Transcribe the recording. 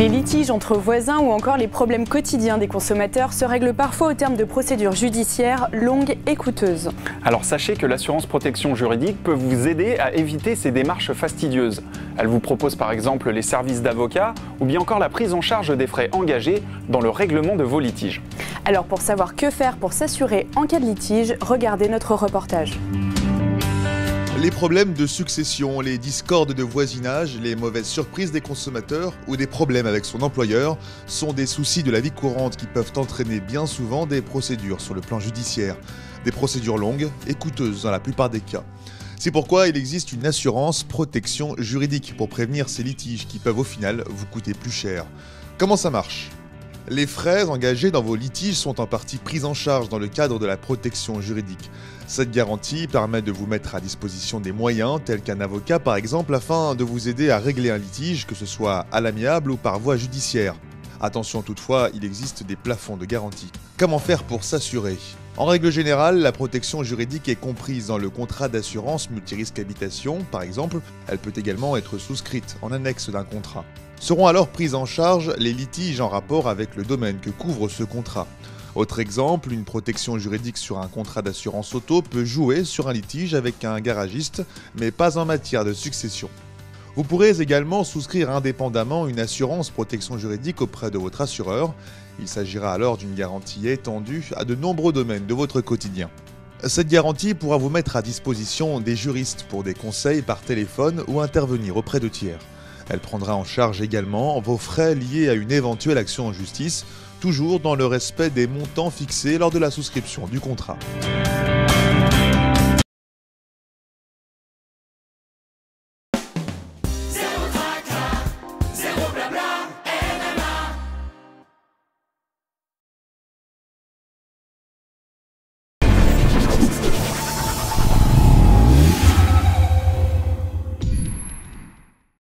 Les litiges entre voisins ou encore les problèmes quotidiens des consommateurs se règlent parfois au terme de procédures judiciaires longues et coûteuses. Alors sachez que l'assurance protection juridique peut vous aider à éviter ces démarches fastidieuses. Elle vous propose par exemple les services d'avocat ou bien encore la prise en charge des frais engagés dans le règlement de vos litiges. Alors pour savoir que faire pour s'assurer en cas de litige, regardez notre reportage. Les problèmes de succession, les discordes de voisinage, les mauvaises surprises des consommateurs ou des problèmes avec son employeur sont des soucis de la vie courante qui peuvent entraîner bien souvent des procédures sur le plan judiciaire. Des procédures longues et coûteuses dans la plupart des cas. C'est pourquoi il existe une assurance protection juridique pour prévenir ces litiges qui peuvent au final vous coûter plus cher. Comment ça marche ? Les frais engagés dans vos litiges sont en partie pris en charge dans le cadre de la protection juridique. Cette garantie permet de vous mettre à disposition des moyens, tels qu'un avocat par exemple, afin de vous aider à régler un litige, que ce soit à l'amiable ou par voie judiciaire. Attention toutefois, il existe des plafonds de garantie. Comment faire pour s'assurer ? En règle générale, la protection juridique est comprise dans le contrat d'assurance multirisque habitation, par exemple. Elle peut également être souscrite en annexe d'un contrat. Seront alors prises en charge les litiges en rapport avec le domaine que couvre ce contrat. Autre exemple, une protection juridique sur un contrat d'assurance auto peut jouer sur un litige avec un garagiste, mais pas en matière de succession. Vous pourrez également souscrire indépendamment une assurance protection juridique auprès de votre assureur. Il s'agira alors d'une garantie étendue à de nombreux domaines de votre quotidien. Cette garantie pourra vous mettre à disposition des juristes pour des conseils par téléphone ou intervenir auprès de tiers. Elle prendra en charge également vos frais liés à une éventuelle action en justice, toujours dans le respect des montants fixés lors de la souscription du contrat.